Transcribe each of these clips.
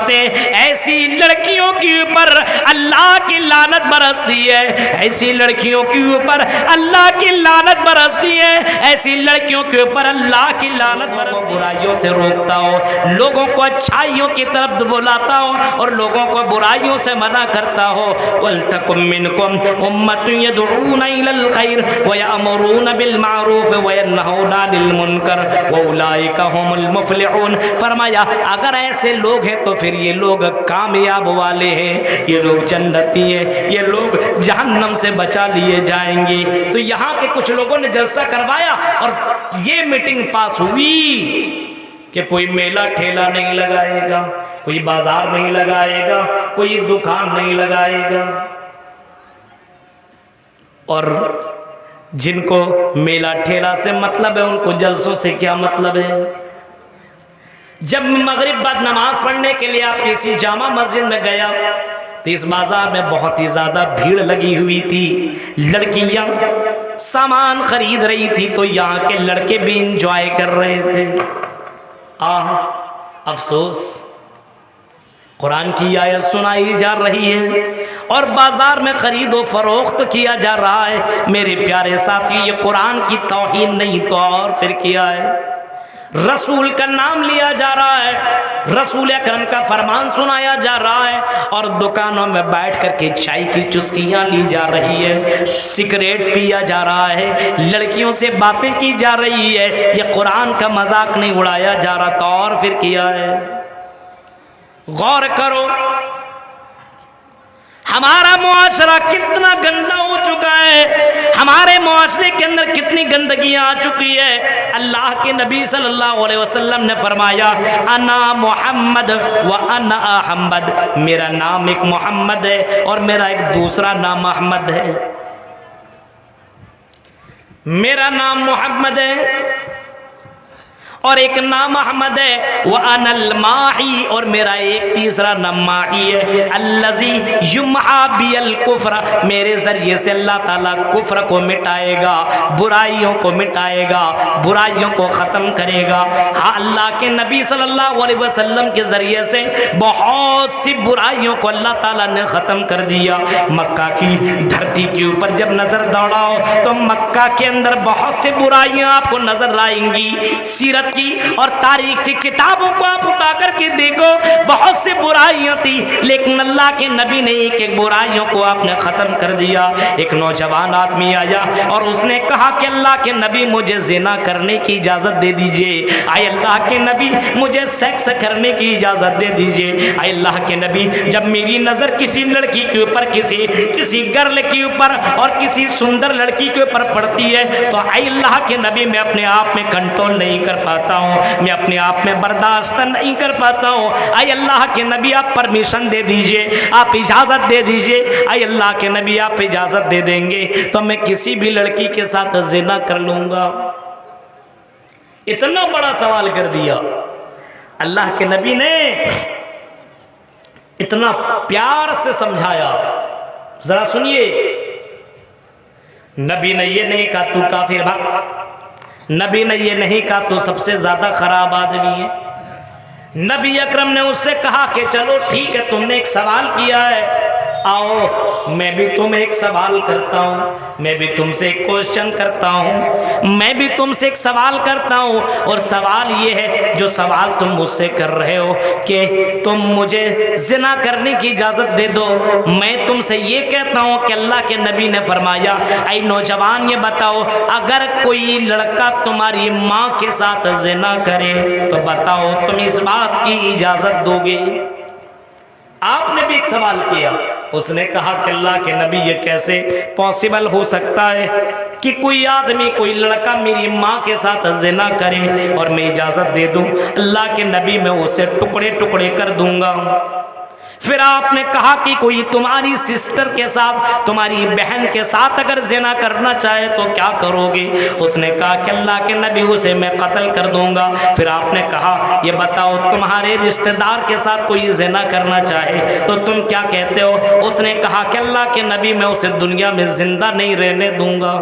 फरमाते ऐसी लड़कियों के ऊपर अल्लाह की लानत बरसती है, ऐसी लड़कियों के ऊपर अल्लाह की लानत बरसती है, ऐसी लड़कियों के ऊपर अल्लाह की लानत बरसती है। बुराइयों से रोकता हो, लोगों को अच्छाइयों की तरफ बुलाता हो और लोगों को बुराइयों से मना करता हो। वलतकुम मिनकुम उम्मतुन यदऊना इलल खैर व यअमुरूना बिल मारूफ व यनहौना अनिल मुनकर व उलाइका हुमुल मुफलिहून। फरमाया अगर ऐसे लोग हैं तो फिर ये लोग कामयाब वाले हैं, ये लोग जन्नती हैं, ये लोग जहन्नम से बचा लिए जाएंगे। तो यहाँ के कुछ लोगों ने जलसा करवाया और ये मीटिंग पास हुई कि कोई मेला ठेला नहीं लगाएगा, कोई बाजार नहीं लगाएगा, कोई दुकान नहीं लगाएगा। और जिनको मेला ठेला से मतलब है उनको जलसों से क्या मतलब है। जब मगरिब बाद नमाज पढ़ने के लिए आप किसी जामा मस्जिद में गया तो इस बाजार में बहुत ही ज्यादा भीड़ लगी हुई थी, लड़कियां सामान खरीद रही थी तो यहाँ के लड़के भी इंजॉय कर रहे थे। अफसोस कुरान की आयत सुनाई जा रही है और बाजार में खरीदो फरोख्त किया जा रहा है। मेरे प्यारे साथी, ये कुरान की तौहीन नहीं तो और फिर किया है। रसूल का नाम लिया जा रहा है, रसूल अकरम का फरमान सुनाया जा रहा है और दुकानों में बैठ करके चाय की चुस्कियां ली जा रही है, सिगरेट पिया जा रहा है, लड़कियों से बातें की जा रही है। ये कुरान का मजाक नहीं उड़ाया जा रहा तो और फिर किया है। गौर करो हमारा मुआशरा कितना गंदा हो चुका है, हमारे मुआशरे के अंदर कितनी गंदगियां आ चुकी है। अल्लाह के नबी सल्लल्लाहु अलैहि वसल्लम ने फरमाया अना मोहम्मद व अना अहमद, मेरा नाम एक मोहम्मद है और मेरा एक दूसरा नाम अहमद है। मेरा नाम मोहम्मद है और एक नाम अहमद है। वह अनल माही, और मेरा एक तीसरा नाम माही है। अल्लज़ी युम्हा बियल कुफ्र, मेरे जरिए से अल्लाह ताला कुफ्र को मिटाएगा, बुराइयों को मिटाएगा, बुराइयों को ख़त्म करेगा। हाँ, अल्लाह के नबी सल्लल्लाहु अलैहि वसल्लम के ज़रिए से बहुत सी बुराइयों को अल्लाह ताला ने ख़त्म कर दिया। मक्का की धरती के ऊपर जब नज़र दौड़ाओ तो मक्का के अंदर बहुत सी बुराइयाँ आपको नज़र आएंगी। सीरत की और तारीख की किताबों को आप उठा करके देखो, बहुत सी बुराइयां थी, लेकिन अल्लाह के नबी ने एक एक बुराइयों को आपने खत्म कर दिया। एक नौजवान आदमी आया और उसने कहा कि अल्लाह के नबी मुझे जिना करने की इजाजत दे दीजिए। आए अल्लाह के नबी मुझे सेक्स करने की इजाजत दे दीजिए। आए अल्लाह के नबी जब मेरी नजर किसी लड़की के ऊपर, किसी गर्ल के ऊपर और किसी सुंदर लड़की के ऊपर पड़ती है तो आए अल्लाह के नबी मैं अपने आप में कंट्रोल नहीं कर पाता हूँ, मैं अपने आप में बर्दाश्त नहीं कर पाता हूँ। आए अल्लाह के नबी आप परमिशन दे दीजिए, आप इजाज़त दे दीजिए। आए अल्लाह के नबी आप इजाज़त दे देंगे तो मैं किसी भी लड़की के साथ ज़िना कर लूँगा। इतना बड़ा सवाल कर दिया। अल्लाह के नबी ने इतना प्यार से समझाया। ज़रा सुनिए, नबी ने ये नहीं कहा तू काफिर भाग, नबी ने ये नहीं कहा तो सबसे ज्यादा खराब आदमी है। नबी अकरम ने उससे कहा कि चलो ठीक है, तुमने एक सवाल किया है, आओ मैं भी तुम्हें एक सवाल करता हूँ, मैं भी तुमसे एक क्वेश्चन करता हूँ, मैं भी तुमसे एक सवाल करता हूँ। और सवाल ये है, जो सवाल तुम मुझसे कर रहे हो कि तुम मुझे जिना करने की इजाज़त दे दो, मैं तुमसे ये कहता हूँ कि अल्लाह के नबी ने फरमाया, ऐ नौजवान ये बताओ, अगर कोई लड़का तुम्हारी माँ के साथ जिना करे तो बताओ तुम इस बात की इजाज़त दोगे? आपने भी एक सवाल किया। उसने कहा कि अल्लाह के नबी ये कैसे पॉसिबल हो सकता है कि कोई आदमी, कोई लड़का मेरी माँ के साथ जिना करे और मैं इजाज़त दे दूँ? अल्लाह के नबी मैं उसे टुकड़े टुकड़े कर दूंगा। फिर आपने कहा कि कोई तुम्हारी सिस्टर के साथ, तुम्हारी बहन के साथ अगर जिना करना चाहे तो क्या करोगे? उसने कहा कि अल्लाह के नबी उसे मैं कत्ल कर दूंगा। फिर आपने कहा ये बताओ, तुम्हारे रिश्तेदार के साथ कोई जिना करना चाहे तो तुम क्या कहते हो? उसने कहा कि अल्लाह के नबी मैं उसे दुनिया में जिंदा नहीं रहने दूंगा।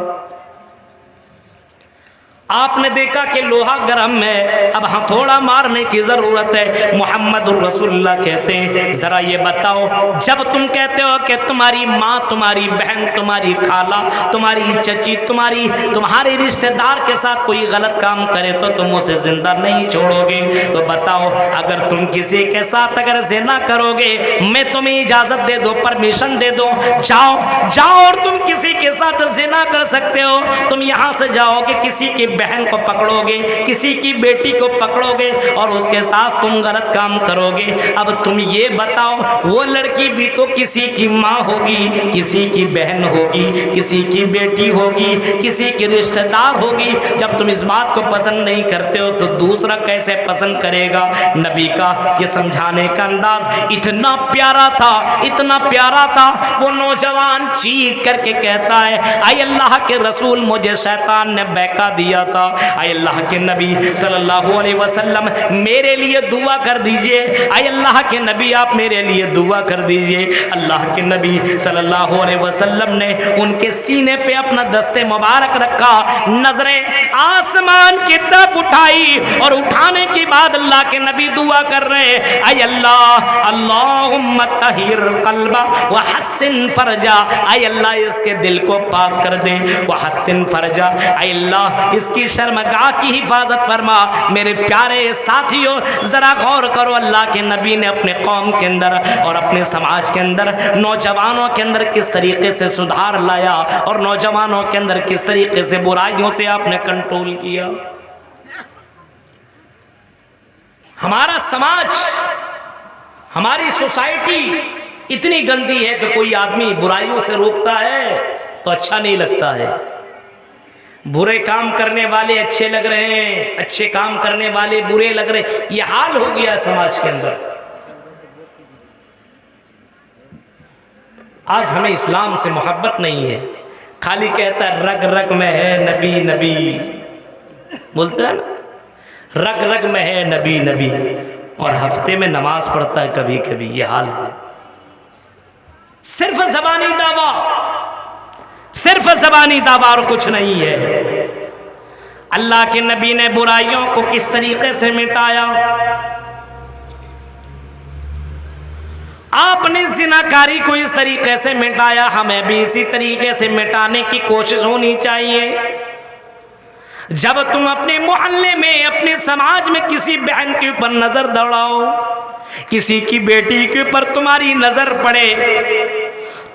आपने देखा कि लोहा गर्म है, अब हथौड़ा मारने की जरूरत है। मुहम्मदुर रसूलुल्लाह कहते हैं जरा ये बताओ, जब तुम कहते हो कि तुम्हारी माँ, तुम्हारी बहन, तुम्हारी खाला, तुम्हारी चची, तुम्हारे रिश्तेदार के साथ कोई गलत काम करे तो तुम उसे जिंदा नहीं छोड़ोगे, तो बताओ अगर तुम किसी के साथ अगर ज़िना करोगे, मैं तुम्हें इजाजत दे दो, परमिशन दे दो, जाओ जाओ और तुम किसी के साथ ज़िना कर सकते हो, तुम यहाँ से जाओगे, किसी की बहन को पकड़ोगे, किसी की बेटी को पकड़ोगे और उसके साथ तुम गलत काम करोगे। अब तुम ये बताओ, वो लड़की भी तो किसी की माँ होगी, किसी की बहन होगी, किसी की बेटी होगी, किसी की रिश्तेदार होगी। जब तुम इस बात को पसंद नहीं करते हो तो दूसरा कैसे पसंद करेगा। नबी का ये समझाने का अंदाज इतना प्यारा था, इतना प्यारा था। वो नौजवान चीख करके कहता है, आय अल्लाह के रसूल, मुझे शैतान ने बहका दिया था, आय अल्लाह के नबी सल्लल्लाहु अलैहि वसल्लम मेरे लिए दुआ कर दीजिए, आय अल्लाह के नबी आप मेरे लिए दुआ कर दीजिए। अल्लाह के नबी सल्लल्लाहु अलैहि वसल्लम ने उनके सीने पे अपना दस्ते मुबारक रखा, नजरें आसमान की तरफ उठाई और उठाने के बाद अल्लाह के नबी दुआ कर रहे हैं, आय अल्लाह, अल्लाहुम्मा तहिर कल्बा व हस्सिन फरजा, आय अल्लाह इसके दिल को पाक कर दे, व हस्सिन फरजा, आय अल्लाह इसकी शर्मगाह की हिफाजत फरमा। मेरे प्यारे साथियों जरा गौर करो, अल्लाह के नबी ने अपने कौम के अंदर और अपने समाज के अंदर नौजवानों के अंदर किस तरीके से सुधार लाया और नौजवानों के अंदर किस तरीके से बुराइयों से आपने कंट्रोल किया। हमारा समाज, हमारी सोसाइटी इतनी गंदी है कि कोई आदमी बुराइयों से रोकता है तो अच्छा नहीं लगता है, बुरे काम करने वाले अच्छे लग रहे हैं, अच्छे काम करने वाले बुरे लग रहे हैं। यह हाल हो गया समाज के अंदर। आज हमें इस्लाम से मोहब्बत नहीं है, खाली कहता है रग रग में है नबी नबी, बोलता है ना, रग रग में है नबी नबी, और हफ्ते में नमाज पढ़ता है कभी कभी। ये हाल है, सिर्फ ज़बानी दावा, सिर्फ ज़बानी दावा और कुछ नहीं है। अल्लाह के नबी ने बुराइयों को किस तरीके से मिटाया, आपने ज़िनाकारी को इस तरीके से मिटाया, हमें भी इसी तरीके से मिटाने की कोशिश होनी चाहिए। जब तुम अपने मोहल्ले में, अपने समाज में किसी बहन के ऊपर नजर दौड़ाओ, किसी की बेटी के ऊपर तुम्हारी नजर पड़े,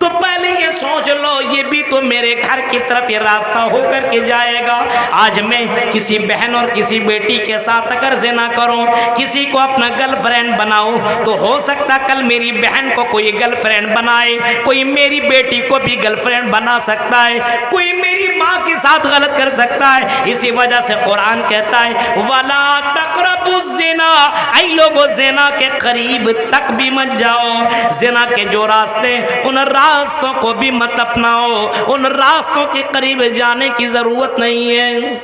तो पहले ये सोच लो ये भी तो मेरे घर की तरफ ये रास्ता होकर के जाएगा। आज मैं किसी बहन और किसी बेटी के साथ अगर ज़िना करूं, किसी को अपना गर्लफ्रेंड बनाऊं, तो हो सकता कल मेरी बहन को कोई गर्लफ्रेंड बनाए, कोई मेरी बेटी को भी गर्लफ्रेंड बना सकता है, कोई मेरी माँ के साथ गलत कर सकता है। इसी वजह से कुरान कहता है वला तक़रबुज़ ज़िना, ऐ लोगों ज़िना के करीब तक भी मत जाओ। ज़िना के जो रास्ते, उन रास्तों को भी मत अपनाओ, उन रास्तों के करीब जाने की जरूरत नहीं है।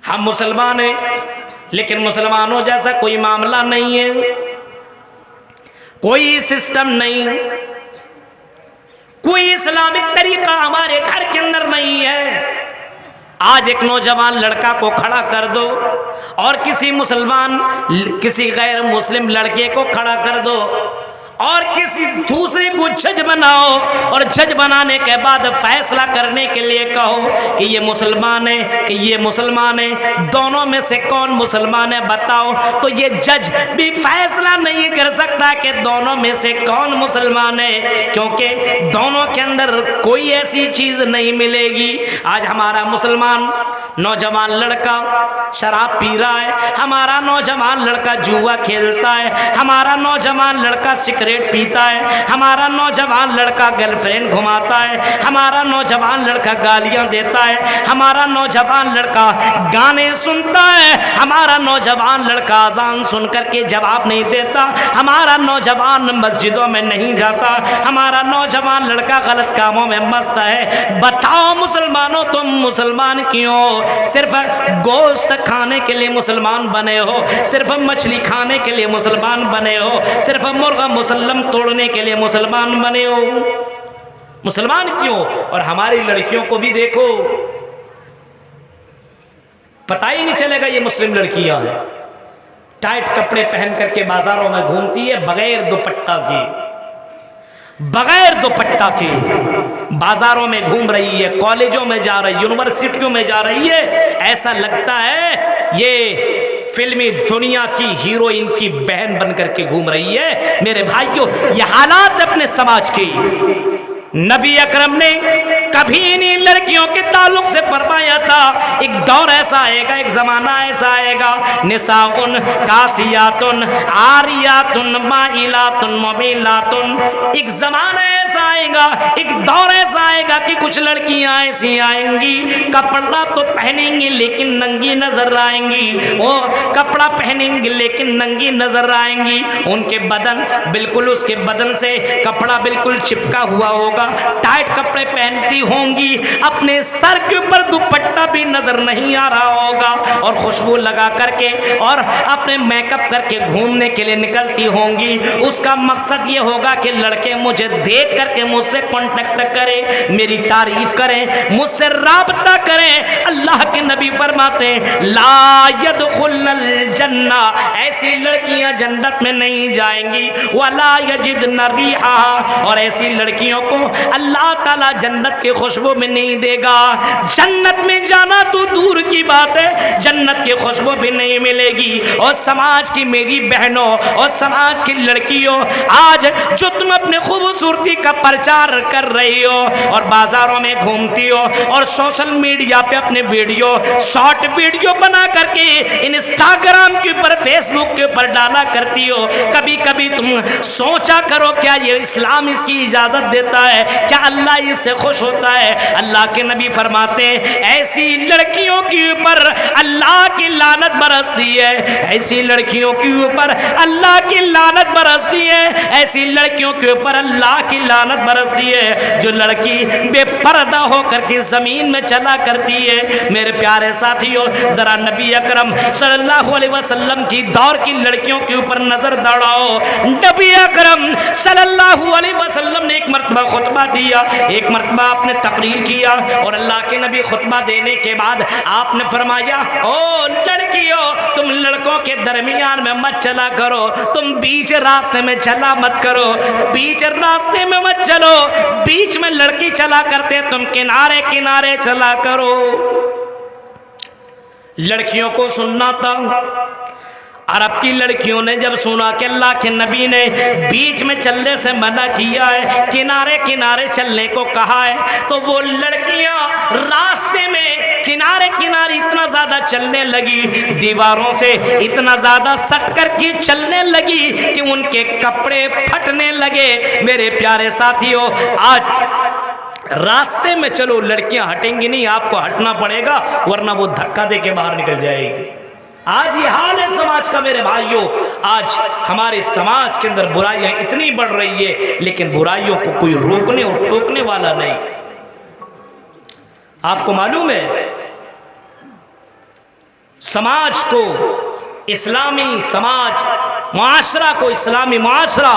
हम मुसलमान हैं, लेकिन मुसलमानों जैसा कोई मामला नहीं है, कोई सिस्टम नहीं, कोई इस्लामिक तरीका हमारे घर के अंदर नहीं है। आज एक नौजवान लड़का को खड़ा कर दो और किसी मुसलमान, किसी गैर मुस्लिम लड़के को खड़ा कर दो और किसी दूसरे को जज बनाओ, और जज बनाने के बाद फैसला करने के लिए कहो कि ये मुसलमान है कि ये मुसलमान है, दोनों में से कौन मुसलमान है बताओ, तो ये जज भी फैसला नहीं कर सकता कि दोनों में से कौन मुसलमान है, क्योंकि दोनों के अंदर कोई ऐसी चीज़ नहीं मिलेगी। आज हमारा मुसलमान नौजवान लड़का शराब पी रहा है, हमारा नौजवान लड़का जुआ खेलता है, हमारा नौजवान लड़का सिगरेट पीता है, हमारा नौजवान लड़का गर्लफ्रेंड घुमाता है, हमारा नौजवान लड़का गालियां देता है, हमारा नौजवान लड़का गाने सुनता है, हमारा नौजवान लड़का अजान सुन करके जवाब नहीं देता, हमारा नौजवान मस्जिदों में नहीं जाता, हमारा नौजवान लड़का गलत कामों में मस्त है। बताओ मुसलमानों, तुम मुसलमान क्यों? सिर्फ गोश्त खाने के लिए मुसलमान बने हो, सिर्फ मछली खाने के लिए मुसलमान बने हो, सिर्फ मुर्गा मुसल्लम तोड़ने के लिए मुसलमान बने हो। मुसलमान क्यों? और हमारी लड़कियों को भी देखो, पता ही नहीं चलेगा ये मुस्लिम लड़कियां हैं। टाइट कपड़े पहन करके बाजारों में घूमती है बगैर दुपट्टा के, बगैर दुपट्टा के बाजारों में घूम रही है, कॉलेजों में जा रही है, यूनिवर्सिटियों में जा रही है। ऐसा लगता है ये फिल्मी दुनिया की हीरोइन की बहन बनकर के घूम रही है। मेरे भाइयों, ये हालात अपने समाज की। नबी अकरम ने कभी इन्हीं लड़कियों के ताल्लुक से फरमाया था, एक दौर ऐसा आएगा, एक जमाना ऐसा आएगा, निसाउन कासियातुन आरियातुन माइलातुन मुमीलातुन। एक जमाना ऐसा आएगा, एक दौर ऐसा आएगा कि कुछ लड़कियां ऐसी आएंगी, कपड़ा तो पहनेंगी लेकिन नंगी नजर आएंगी। वो कपड़ा पहनेंगी लेकिन नंगी नजर आएंगी। उनके बदन बिल्कुल, उसके बदन से कपड़ा बिल्कुल चिपका हुआ होगा, टाइट कपड़े पहनती होंगी, अपने सर के ऊपर दुपट्टा भी नजर नहीं आ रहा होगा, और खुशबू लगा करके और अपने मेकअप करके घूमने के लिए निकलती होंगी। उसका मकसद ये होगा कि लड़के मुझे देख करके मुझसे कांटेक्ट करें, मेरी तारीफ करें, मुझसे राबता करें। अल्लाह के नबी फरमाते ला यदखुलुल जन्ना, ऐसी लड़कियां जन्नत में नहीं जाएंगी, वला यजिदन रिहा, और ऐसी लड़कियों को अल्लाह ताला जन्नत की खुशबू में नहीं देगा। जन्नत में जाना तो दूर की बात है, जन्नत की खुशबू भी नहीं मिलेगी। और समाज की मेरी बहनों और समाज की लड़कियों, आज जो तुम अपने खूबसूरती का प्रचार कर रही हो और बाजारों में घूमती हो और सोशल मीडिया पे अपने वीडियो, शॉर्ट वीडियो बना करके इंस्टाग्राम के ऊपर, फेसबुक के ऊपर डाला करती हो, कभी कभी तुम सोचा करो क्या ये इस्लाम इसकी इजाजत देता है? क्या अल्लाह इससे खुश होता है? अल्लाह के नबी फरमाते हैं ऐसी लड़कियों के ऊपर अल्लाह की लानत बरसती है, ऐसी लड़कियों के ऊपर अल्लाह की लानत बरसती है, ऐसी लड़कियों के ऊपर अल्लाह की लानत बरसती है जो लड़की बेपर्दा होकर के जमीन में चला करती है। मेरे प्यारे साथियों, जरा नबी अकरम सल्लल्लाहु अलैहि वसल्लम की दौर की लड़कियों के ऊपर नजर दौड़ाओ। नबी अकरम सल्लल्लाहु अलैहि वसल्लम ने एक मर्तबा खुतबा दिया, एक मर्तबा आपने तकरीर किया, और अल्लाह के नबी खुतबा देने के बाद आपने फरमाया ओ लड़कियों, तुम लड़कों के दरमियान में मत चला करो, तुम बीच रास्ते में चला मत करो, बीच रास्ते में मत चलो, बीच में लड़की चला करते, तुम किनारे किनारे चला करो। लड़कियों को सुनना था। अरब की लड़कियों ने जब सुना कि अल्लाह के नबी ने बीच में चलने से मना किया है, किनारे किनारे चलने को कहा है, तो वो लड़कियां रास्ते में किनारे किनारे इतना ज्यादा चलने लगी, दीवारों से इतना ज्यादा सट कर के चलने लगी कि उनके कपड़े फटने लगे। मेरे प्यारे साथियों, आज रास्ते में चलो, लड़कियां हटेंगी नहीं, आपको हटना पड़ेगा, वरना वो धक्का दे के बाहर निकल जाएगी। आज ये हाल है समाज का। मेरे भाइयों, आज हमारे समाज के अंदर बुराइयां इतनी बढ़ रही है, लेकिन बुराइयों को कोई रोकने और टोकने वाला नहीं। आपको मालूम है, समाज को, इस्लामी समाज, मुआशरा को, इस्लामी मुआशरा,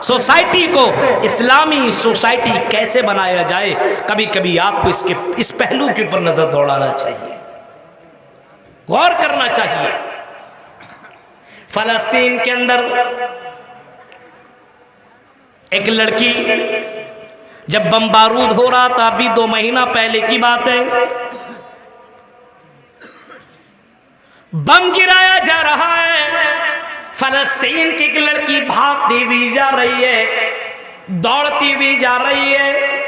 सोसाइटी को इस्लामी सोसाइटी कैसे बनाया जाए, कभी कभी आपको इसके इस पहलू के ऊपर नजर दौड़ाना चाहिए, गौर करना चाहिए। फलस्तीन के अंदर एक लड़की, जब बम बारूद हो रहा था, अभी 2 महीना पहले की बात है, बम गिराया जा रहा है, फलस्तीन की एक लड़की भागती हुई जा रही है, दौड़ती हुई जा रही है,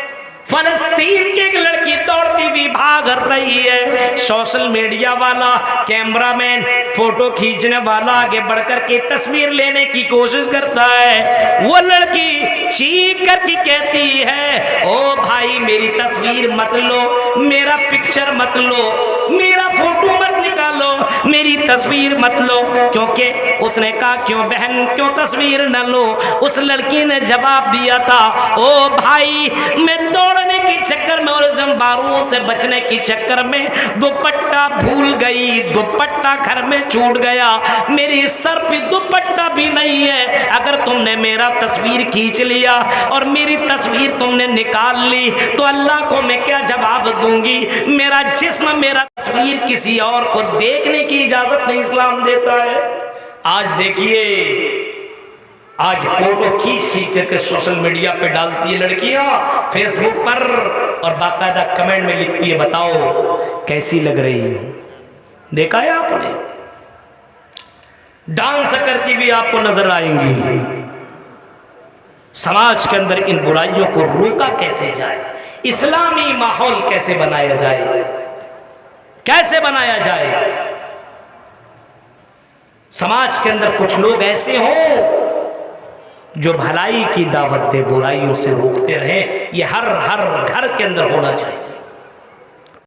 फलस्तीन की एक लड़की दौड़ती हुई भाग रही है। सोशल मीडिया वाला, कैमरामैन, फोटो खींचने वाला आगे बढ़कर के तस्वीर लेने की कोशिश करता है। वो लड़की चीख करके कहती है ओ भाई, मेरी तस्वीर मत लो, मेरा पिक्चर मत लो, मेरा फोटो मत निकालो, मेरी तस्वीर मत लो। क्योंकि उसने कहा क्यों बहन, क्यों तस्वीर न लो? उस लड़की ने जवाब दिया था ओ भाई, मैं दौड़ने के चक्कर में और इस बारूद से बचने के चक्कर में दुपट्टा भूल गई, दुपट्टा घर में छूट गया, मेरी सर पे दुपट्टा भी नहीं है। अगर तुमने मेरा तस्वीर खींच लिया और मेरी तस्वीर तुमने निकाल ली तो अल्लाह को मैं क्या जवाब दूंगी? मेरा जिस्म, मेरा तस्वीर किसी और को देखने की इजाजत नहीं इस्लाम देता है। आज देखिए, आज फोटो खींच खींच करके सोशल मीडिया पे डालती है लड़कियां, फेसबुक पर, और बाकायदा कमेंट में लिखती है बताओ कैसी लग रही है। देखा है आपने? डांस करती भी आपको नजर आएंगी। समाज के अंदर इन बुराइयों को रोका कैसे जाए? इस्लामी माहौल कैसे बनाया जाए? कैसे बनाया जाए? समाज के अंदर कुछ लोग ऐसे हों जो भलाई की दावत दे, बुराइयों से रोकते रहे। ये हर घर के अंदर होना चाहिए।